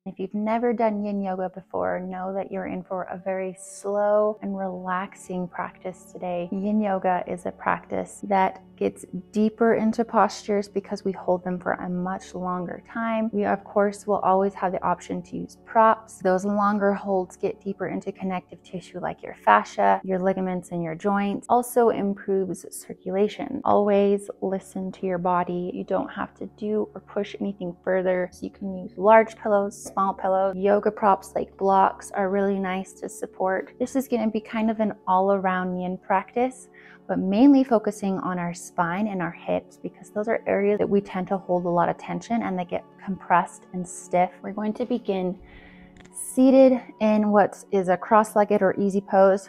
If you've never done yin yoga before, know that you're in for a very slow and relaxing practice today. Yin yoga is a practice that gets deeper into postures because we hold them for a much longer time. We, of course, will always have the option to use props. Those longer holds get deeper into connective tissue like your fascia, your ligaments, and your joints. Also improves circulation. Always listen to your body. You don't have to do or push anything further. So you can use large pillows, small pillows. Yoga props like blocks are really nice to support. This is going to be kind of an all-around yin practice, but mainly focusing on our spine and our hips because those are areas that we tend to hold a lot of tension and they get compressed and stiff. We're going to begin seated in what is a cross-legged or easy pose.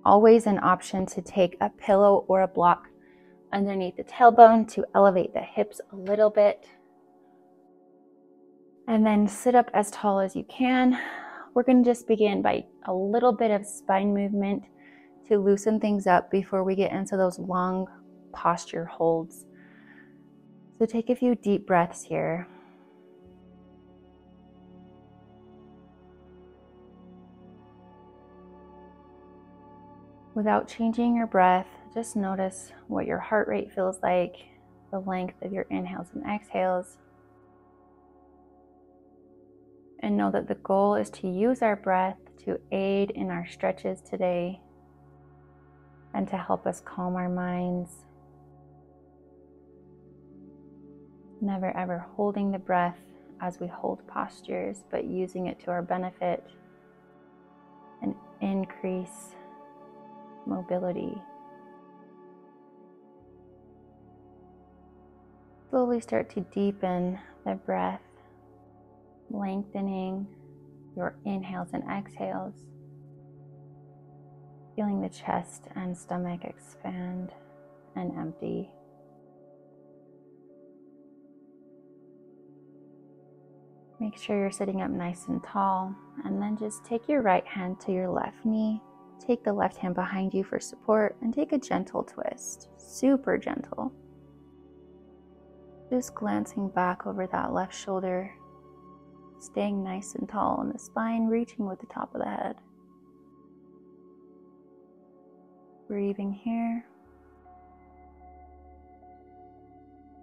Always an option to take a pillow or a block underneath the tailbone to elevate the hips a little bit. And then sit up as tall as you can. We're going to just begin by a little bit of spine movement to loosen things up before we get into those long posture holds. So take a few deep breaths here. Without changing your breath, just notice what your heart rate feels like, the length of your inhales and exhales. And know that the goal is to use our breath to aid in our stretches today and to help us calm our minds. Never ever holding the breath as we hold postures, but using it to our benefit and increase mobility. Slowly start to deepen the breath, lengthening your inhales and exhales, feeling the chest and stomach expand and empty. Make sure you're sitting up nice and tall, and then just take your right hand to your left knee. Take the left hand behind you for support and take a gentle twist, super gentle. Just glancing back over that left shoulder, staying nice and tall in the spine, reaching with the top of the head. Breathing here.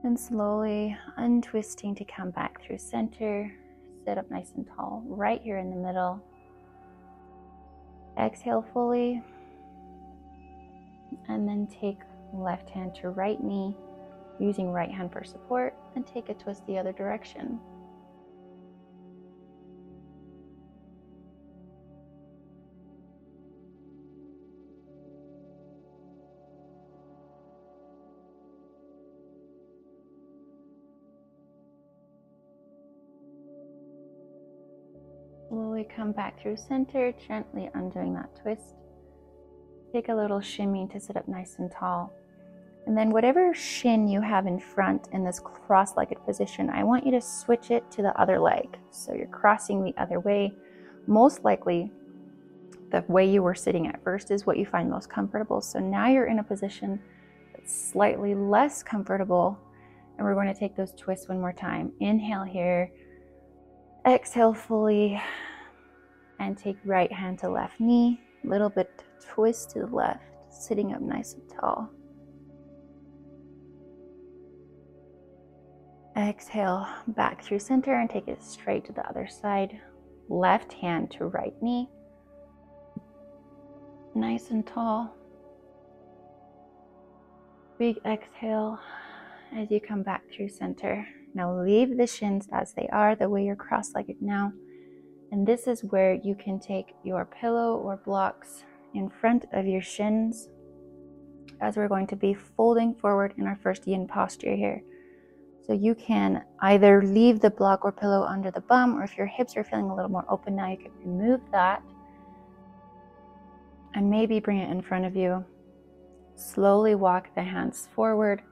And slowly untwisting to come back through center. Sit up nice and tall, right here in the middle. Exhale fully. And then take left hand to right knee, using right hand for support, and take a twist the other direction. Slowly come back through center, gently undoing that twist. Take a little shimmy to sit up nice and tall. And then whatever shin you have in front in this cross-legged position, I want you to switch it to the other leg. So you're crossing the other way. Most likely, the way you were sitting at first is what you find most comfortable. So now you're in a position that's slightly less comfortable. And we're going to take those twists one more time. Inhale here. Exhale fully. And take right hand to left knee. Little bit twist to the left. Sitting up nice and tall. Exhale back through center and take it straight to the other side. Left hand to right knee. Nice and tall. Big exhale as you come back through center. Now leave the shins as they are, the way you're cross-legged now. And this is where you can take your pillow or blocks in front of your shins as we're going to be folding forward in our first yin posture here. So you can either leave the block or pillow under the bum, or if your hips are feeling a little more open now, you can remove that and maybe bring it in front of you. Slowly walk the hands forward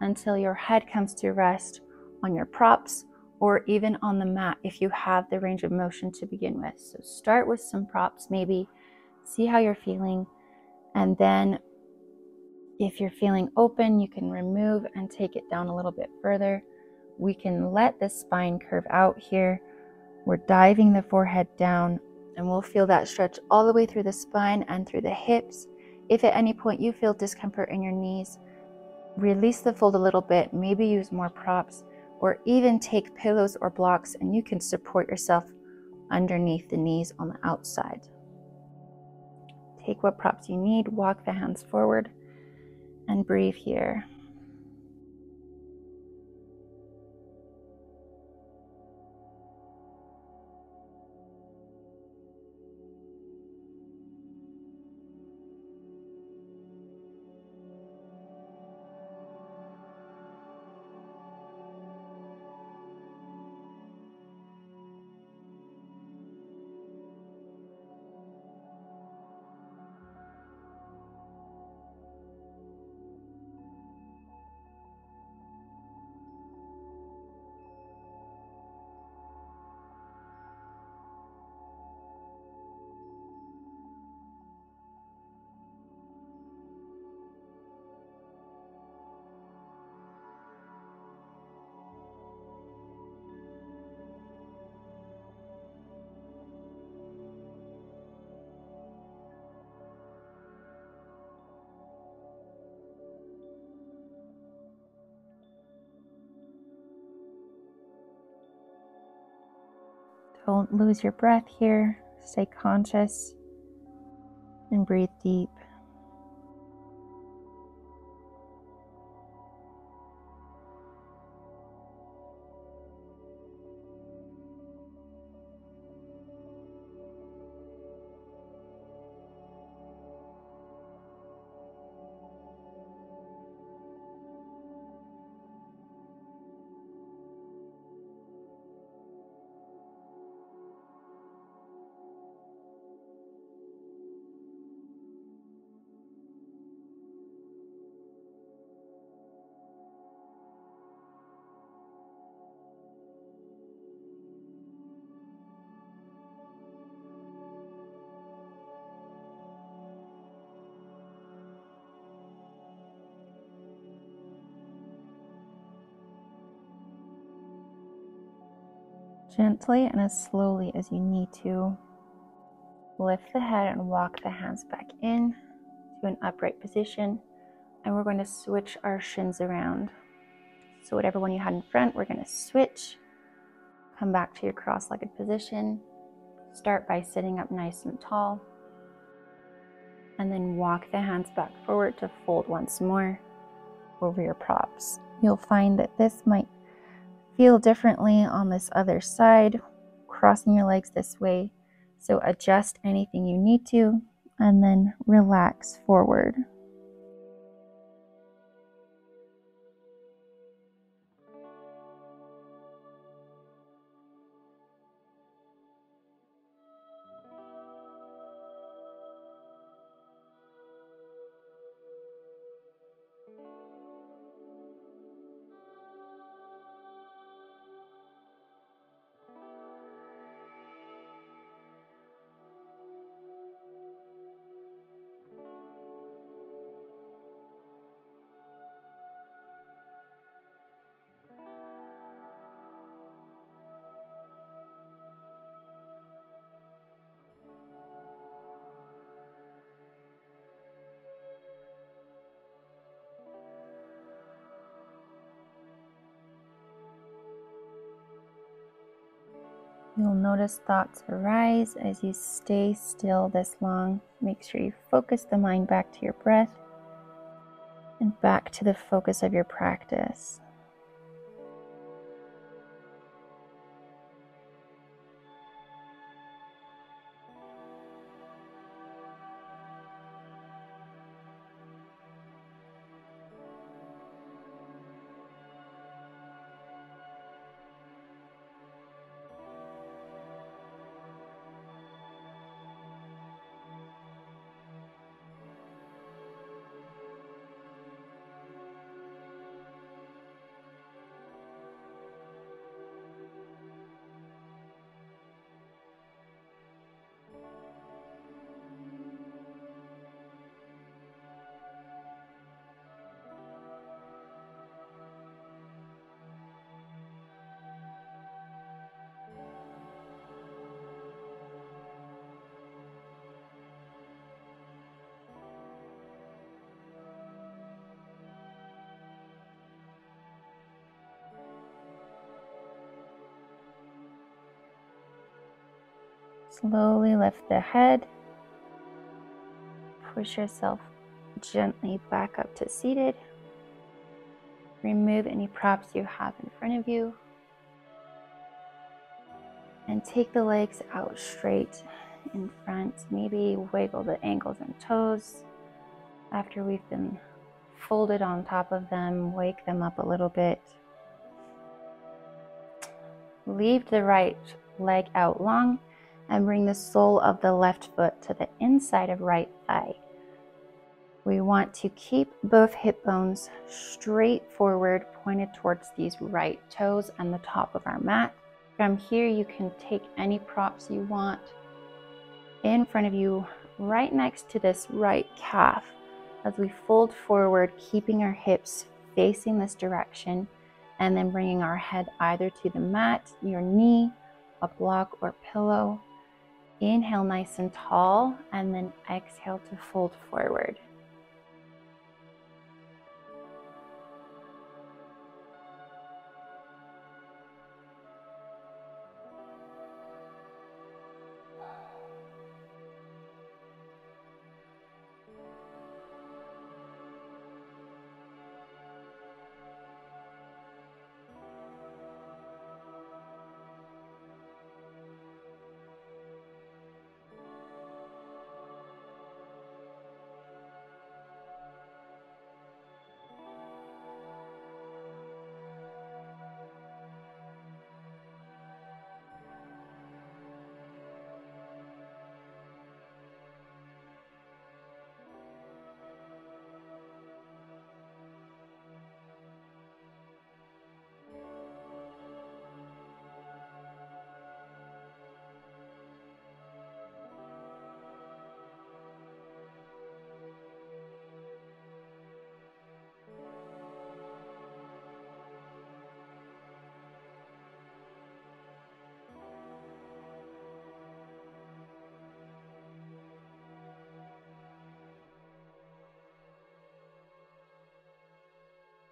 until your head comes to rest on your props or even on the mat if you have the range of motion to begin with. So start with some props, maybe see how you're feeling, and then if you're feeling open, you can remove and take it down a little bit further. we can let the spine curve out here. We're diving the forehead down, and we'll feel that stretch all the way through the spine and through the hips. If at any point you feel discomfort in your knees, release the fold a little bit, maybe use more props, or even take pillows or blocks, and you can support yourself underneath the knees on the outside. Take what props you need, walk the hands forward, and breathe here. Don't lose your breath here. Stay conscious and breathe deep. Gently and as slowly as you need to, lift the head and walk the hands back in to an upright position. And we're going to switch our shins around. So whatever one you had in front, we're going to switch. Come back to your cross-legged position. Start by sitting up nice and tall. And then walk the hands back forward to fold once more over your props. You'll find that this might feel differently on this other side, crossing your legs this way. So adjust anything you need to, and then relax forward. You'll notice thoughts arise as you stay still this long. Make sure you focus the mind back to your breath and back to the focus of your practice. Slowly lift the head. Push yourself gently back up to seated. Remove any props you have in front of you. And take the legs out straight in front. Maybe wiggle the ankles and toes. After we've been folded on top of them, wake them up a little bit. Leave the right leg out long and bring the sole of the left foot to the inside of right thigh. We want to keep both hip bones straight forward, pointed towards these right toes and the top of our mat. From here, you can take any props you want in front of you, right next to this right calf, as we fold forward, keeping our hips facing this direction, and then bringing our head either to the mat, your knee, a block, or pillow. Inhale nice and tall, and then exhale to fold forward.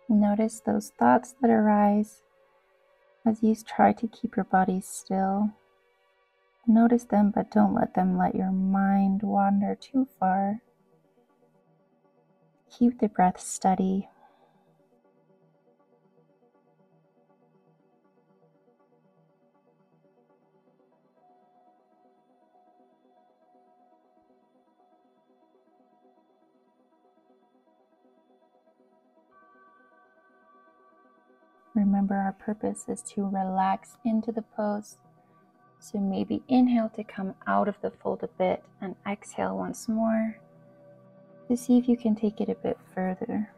Notice those thoughts that arise as you try to keep your body still. Notice them, but don't let your mind wander too far. Keep the breath steady. Remember, our purpose is to relax into the pose. So maybe inhale to come out of the fold a bit and exhale once more to see if you can take it a bit further.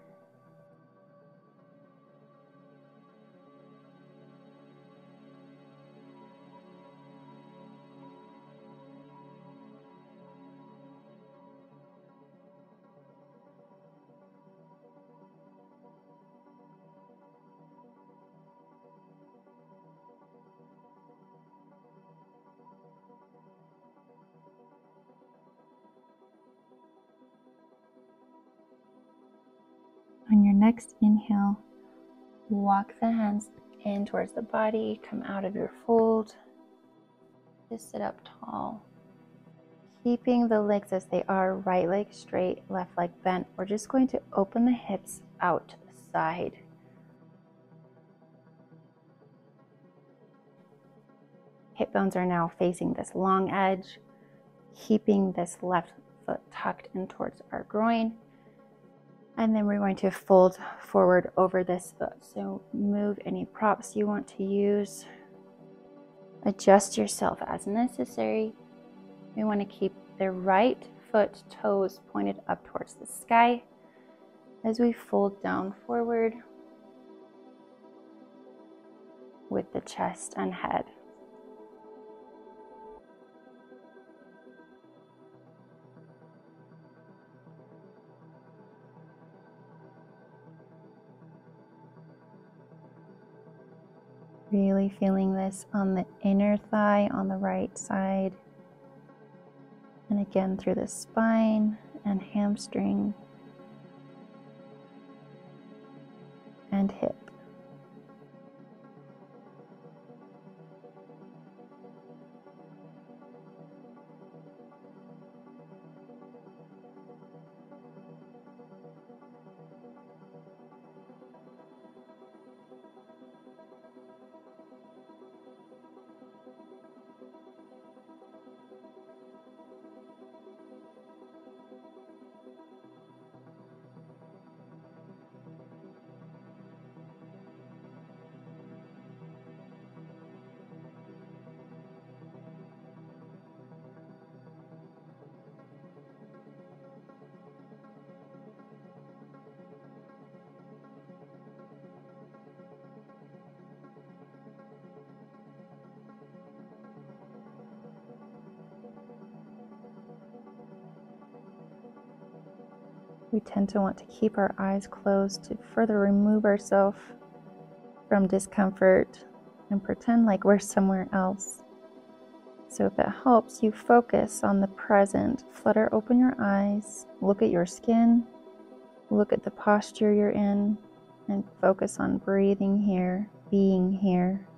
On your next inhale, walk the hands in towards the body, come out of your fold, just sit up tall. Keeping the legs as they are, right leg straight, left leg bent. We're just going to open the hips out to the side. Hip bones are now facing this long edge, keeping this left foot tucked in towards our groin. And then we're going to fold forward over this foot. So move any props you want to use. Adjust yourself as necessary. We want to keep the right foot toes pointed up towards the sky as we fold down forward with the chest and head. Really feeling this on the inner thigh on the right side. And again through the spine and hamstring and hip. We tend to want to keep our eyes closed to further remove ourselves from discomfort and pretend like we're somewhere else. So if it helps you focus on the present, flutter open your eyes, look at your skin, look at the posture you're in, and focus on breathing here, being here.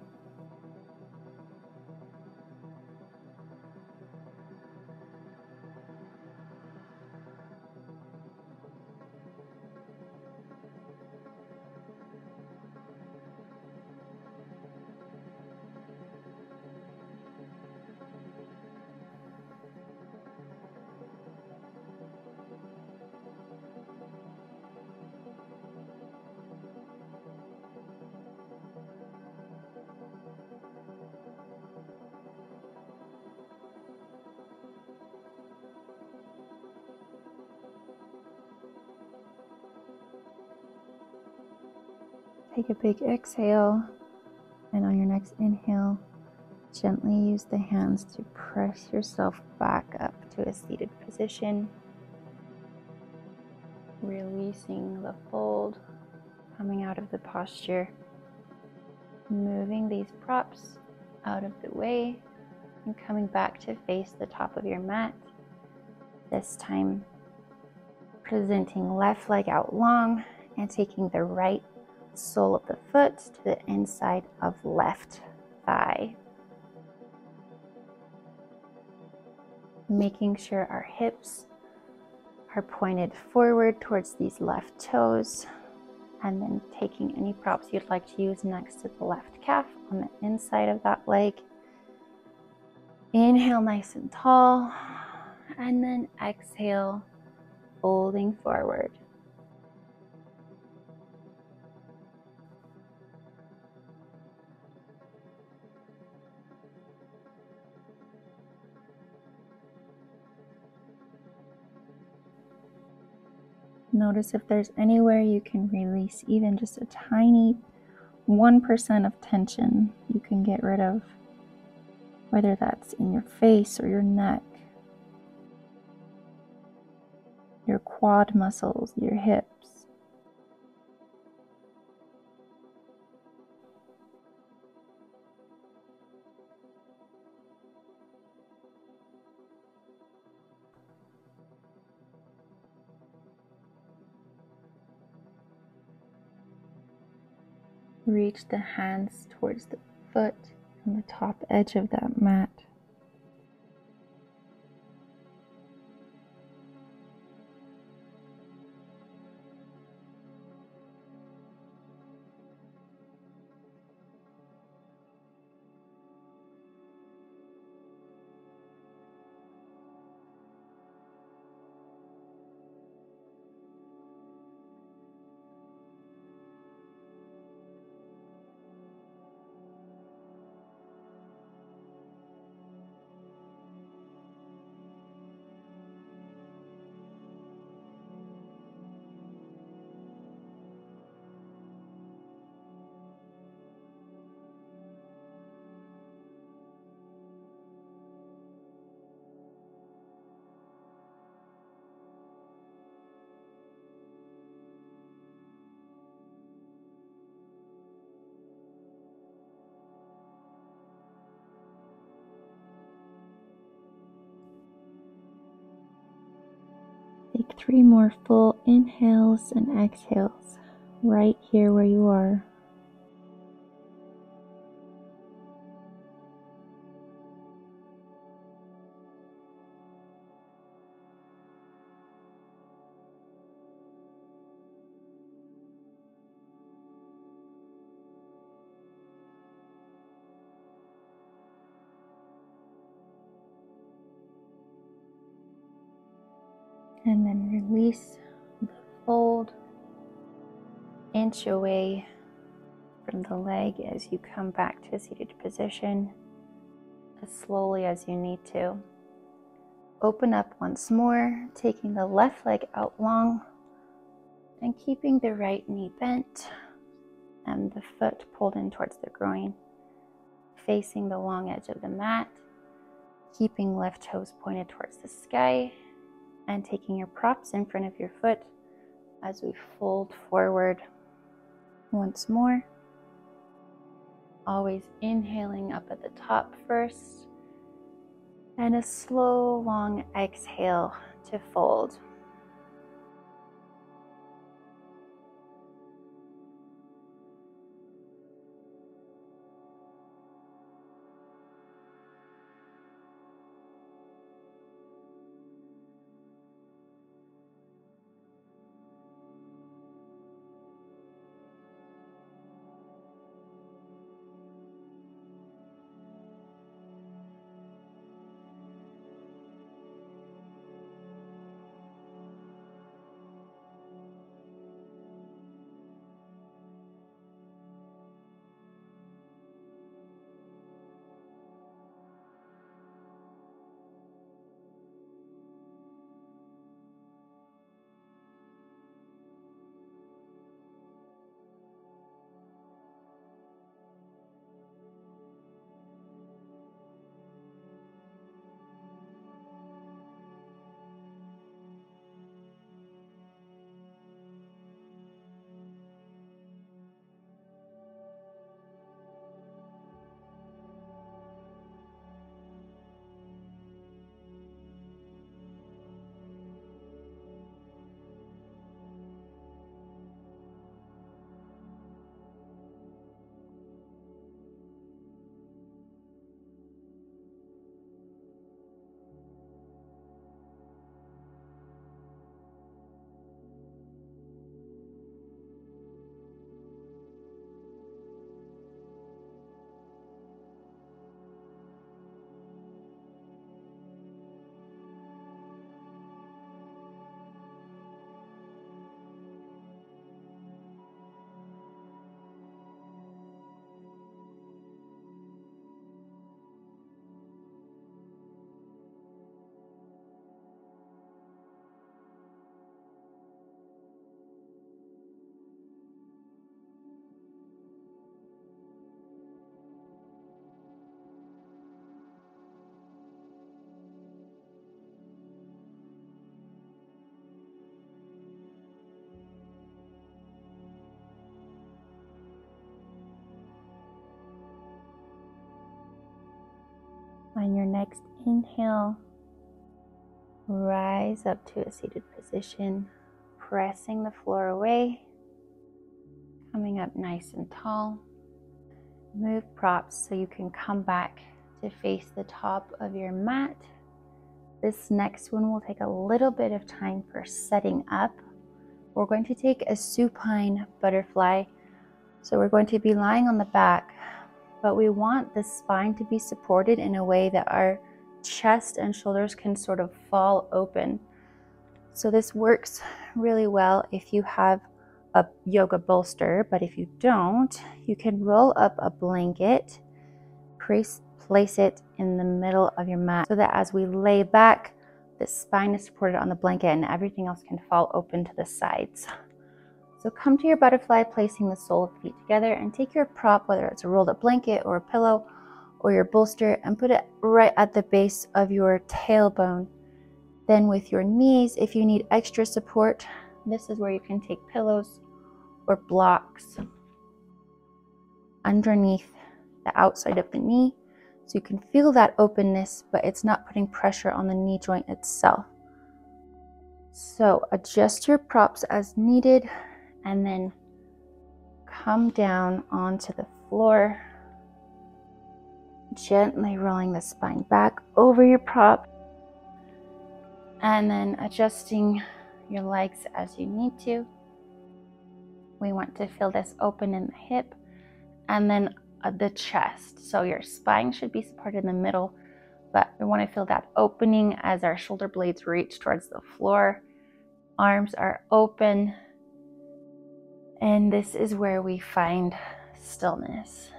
Take a big exhale, and on your next inhale, gently use the hands to press yourself back up to a seated position, releasing the fold, coming out of the posture, moving these props out of the way, and coming back to face the top of your mat. This time, presenting left leg out long and taking the right sole of the foot to the inside of left thigh. Making sure our hips are pointed forward towards these left toes, and then taking any props you'd like to use next to the left calf on the inside of that leg. Inhale nice and tall, and then exhale, folding forward. Notice if there's anywhere you can release even just a tiny 1% of tension you can get rid of, whether that's in your face or your neck, your quad muscles, your hips. Reach the hands towards the foot and the top edge of that mat. Take 3 more full inhales and exhales right here where you are. And then release the fold, inch away from the leg as you come back to a seated position as slowly as you need to. Open up once more, taking the left leg out long and keeping the right knee bent and the foot pulled in towards the groin, facing the long edge of the mat, keeping left toes pointed towards the sky, and taking your props in front of your foot, as we fold forward once more. Always inhaling up at the top first, and a slow, long exhale to fold. On your next inhale, rise up to a seated position, pressing the floor away, coming up nice and tall. Move props so you can come back to face the top of your mat. This next one will take a little bit of time for setting up. We're going to take a supine butterfly. So we're going to be lying on the back, but we want the spine to be supported in a way that our chest and shoulders can sort of fall open. So this works really well if you have a yoga bolster, but if you don't, you can roll up a blanket, place it in the middle of your mat so that as we lay back, the spine is supported on the blanket and everything else can fall open to the sides. So come to your butterfly, placing the sole of the feet together, and take your prop, whether it's a rolled up blanket or a pillow or your bolster, and put it right at the base of your tailbone. Then with your knees, if you need extra support, this is where you can take pillows or blocks underneath the outside of the knee, so you can feel that openness, but it's not putting pressure on the knee joint itself. So adjust your props as needed, and then come down onto the floor, gently rolling the spine back over your prop, and then adjusting your legs as you need to. We want to feel this open in the hip and then the chest. So your spine should be supported in the middle, but we want to feel that opening as our shoulder blades reach towards the floor. Arms are open, and this is where we find stillness.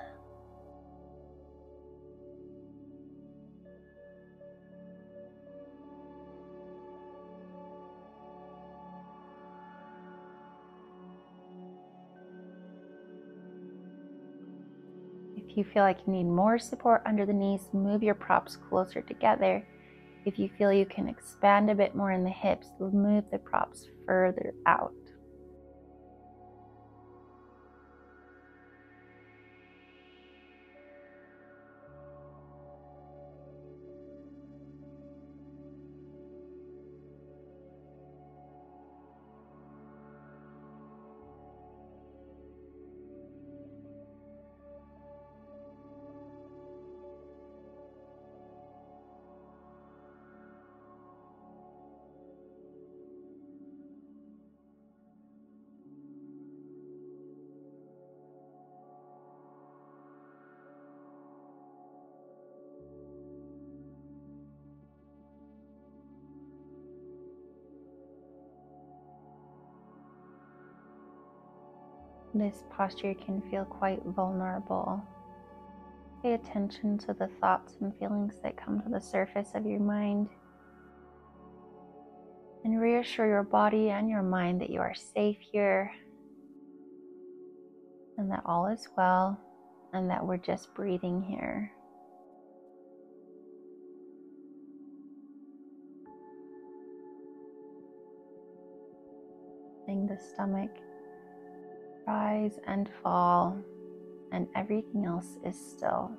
If you feel like you need more support under the knees, move your props closer together. If you feel you can expand a bit more in the hips, move the props further out. This posture can feel quite vulnerable. Pay attention to the thoughts and feelings that come to the surface of your mind, and reassure your body and your mind that you are safe here, and that all is well, and that we're just breathing here. Letting the stomach rise and fall, and everything else is still.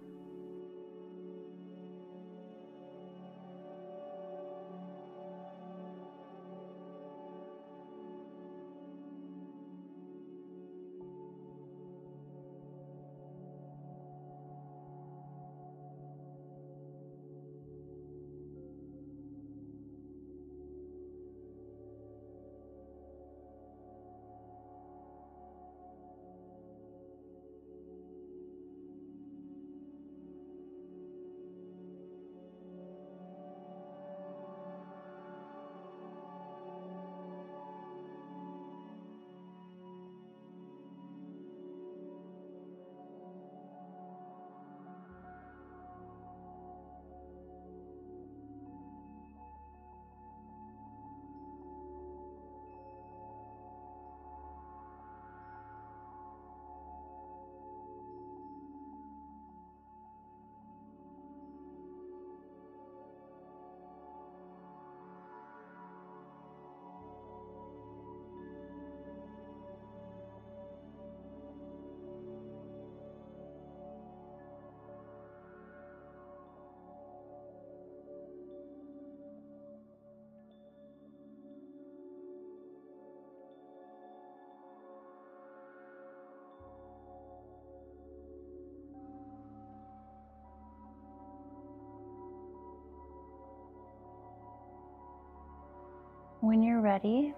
When you're ready,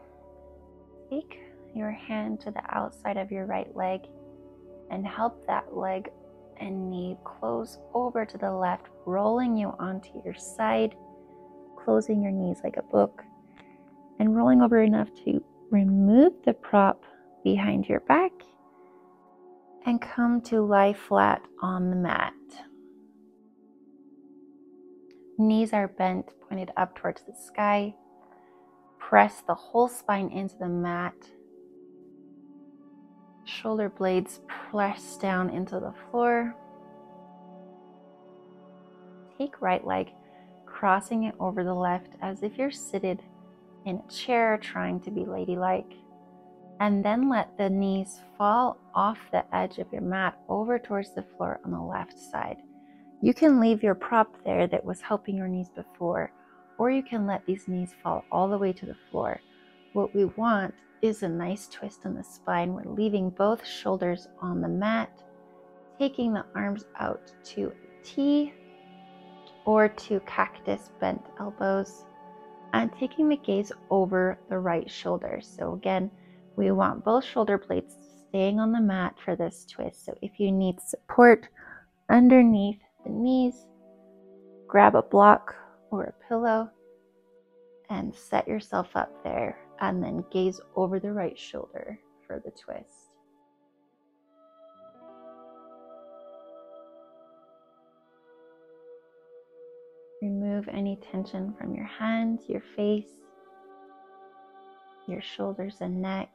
take your hand to the outside of your right leg and help that leg and knee close over to the left, rolling you onto your side, closing your knees like a book, and rolling over enough to remove the prop behind your back and come to lie flat on the mat. Knees are bent, pointed up towards the sky. Press the whole spine into the mat. Shoulder blades press down into the floor. Take right leg, crossing it over the left as if you're seated in a chair trying to be ladylike. And then let the knees fall off the edge of your mat over towards the floor on the left side. You can leave your prop there that was helping your knees before, or you can let these knees fall all the way to the floor. What we want is a nice twist in the spine. We're leaving both shoulders on the mat, taking the arms out to T or to cactus bent elbows, and taking the gaze over the right shoulder. So again, we want both shoulder blades staying on the mat for this twist. So if you need support underneath the knees, grab a block or a pillow and set yourself up there, and then gaze over the right shoulder for the twist. Remove any tension from your hands, your face, your shoulders and neck.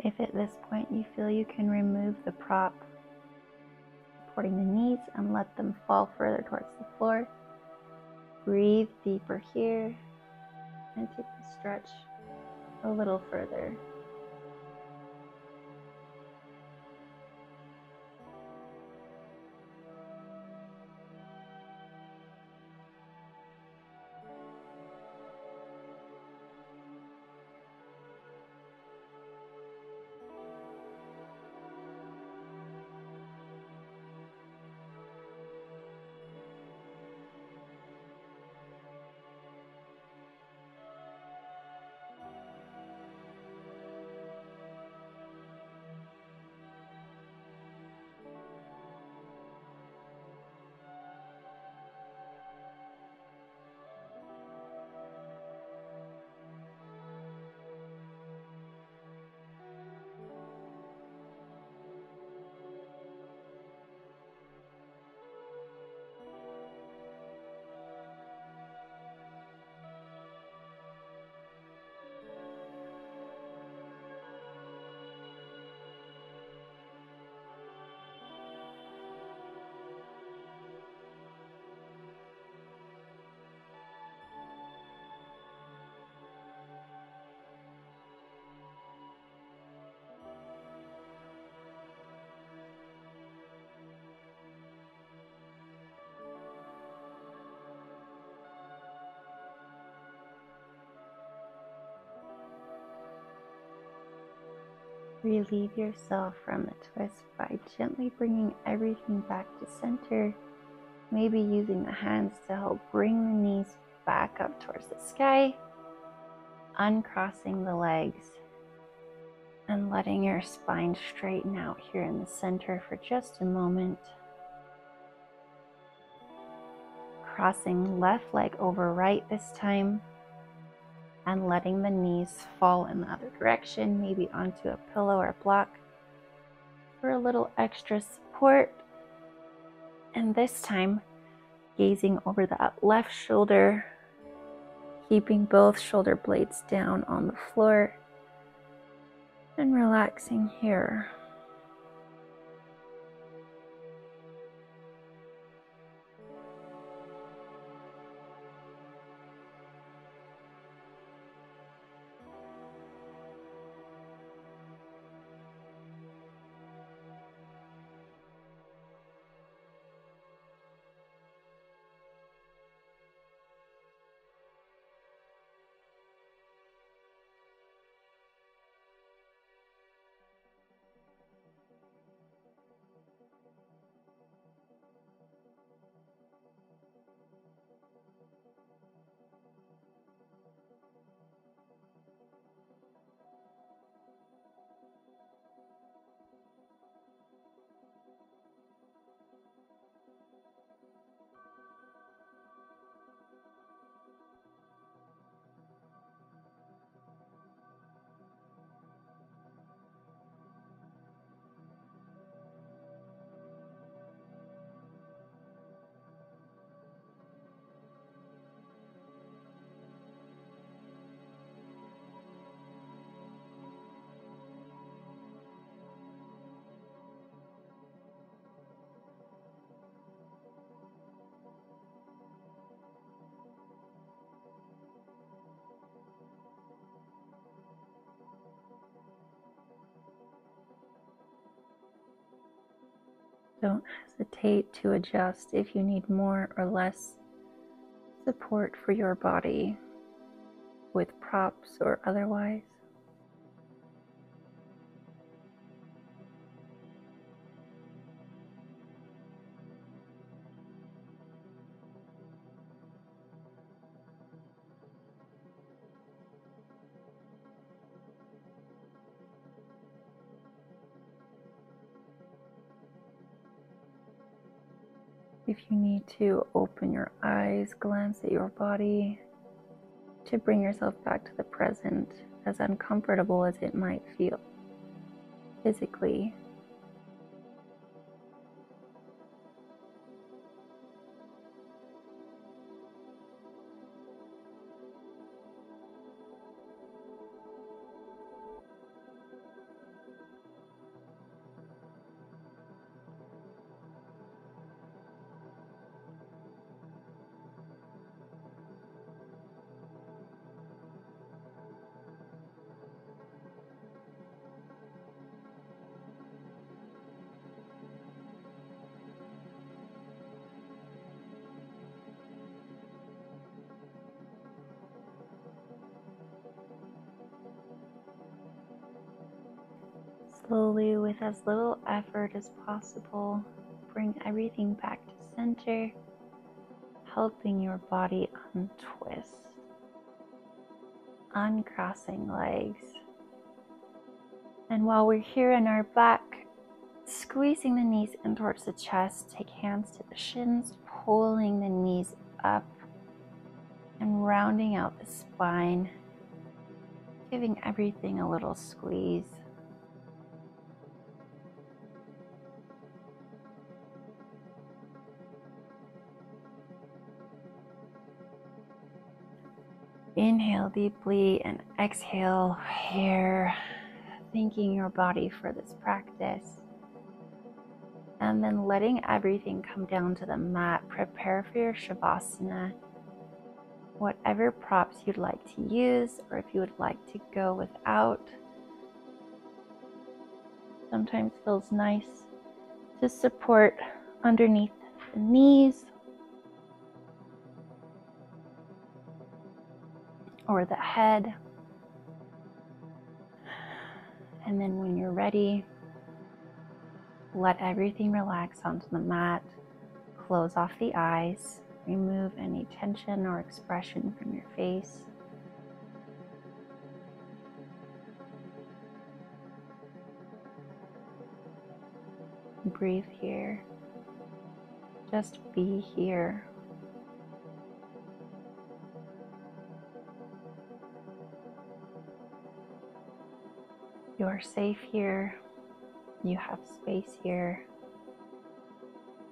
If at this point you feel you can remove the prop supporting the knees and let them fall further towards the floor, breathe deeper here and take the stretch a little further. Relieve yourself from the twist by gently bringing everything back to center, maybe using the hands to help bring the knees back up towards the sky, uncrossing the legs, and letting your spine straighten out here in the center for just a moment. Crossing left leg over right this time, and letting the knees fall in the other direction, maybe onto a pillow or block for a little extra support. And this time, gazing over that left shoulder, keeping both shoulder blades down on the floor, and relaxing here. Don't hesitate to adjust if you need more or less support for your body with props or otherwise. If you need to, open your eyes, glance at your body to bring yourself back to the present, as uncomfortable as it might feel physically. Slowly, with as little effort as possible, bring everything back to center, helping your body untwist, uncrossing legs. And while we're here in our back, squeezing the knees in towards the chest, take hands to the shins, pulling the knees up and rounding out the spine, giving everything a little squeeze. Inhale deeply and exhale here, thanking your body for this practice. And then letting everything come down to the mat. Prepare for your Shavasana. Whatever props you'd like to use, or if you would like to go without. Sometimes feels nice to support underneath the knees or the head. And then when you're ready, let everything relax onto the mat. Close off the eyes. Remove any tension or expression from your face. Breathe here. Just be here. You are safe here. You have space here.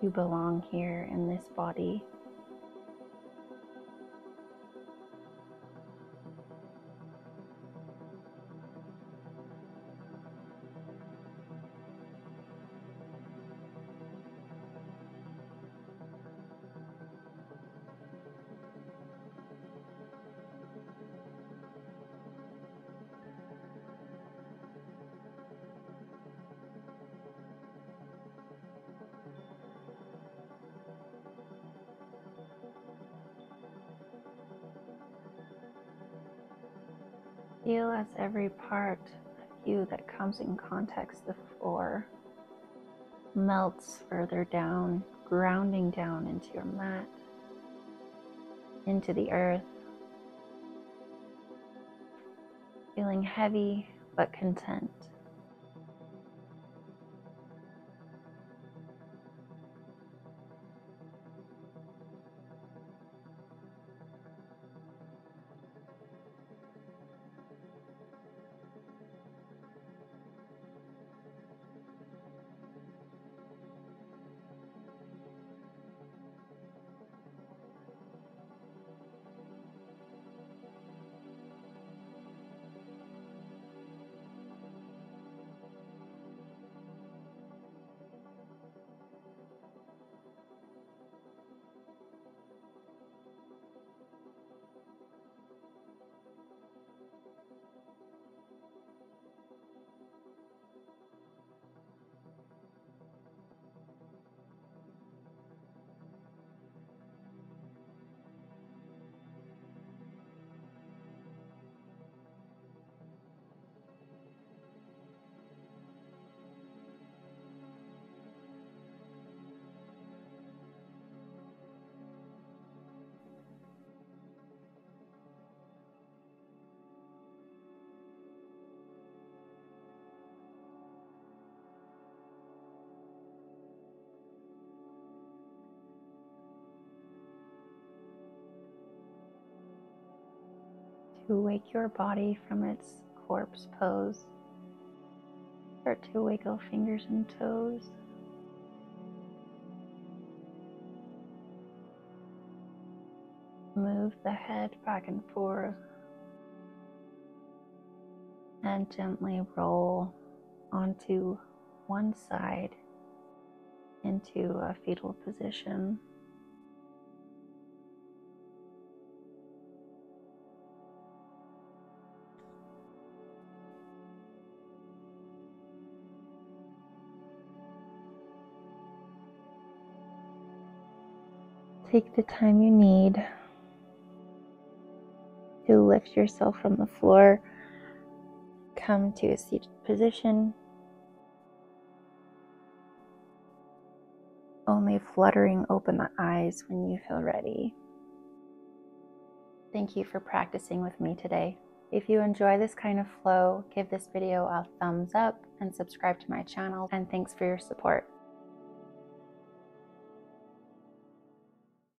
You belong here in this body. Feel as every part of you that comes in contact with the floor melts further down, grounding down into your mat, into the earth, feeling heavy but content. To wake your body from its corpse pose, start to wiggle fingers and toes. Move the head back and forth and gently roll onto one side into a fetal position. Take the time you need to lift yourself from the floor. Come to a seated position. only fluttering open the eyes when you feel ready. Thank you for practicing with me today. If you enjoy this kind of flow, give this video a thumbs up and subscribe to my channel, and thanks for your support.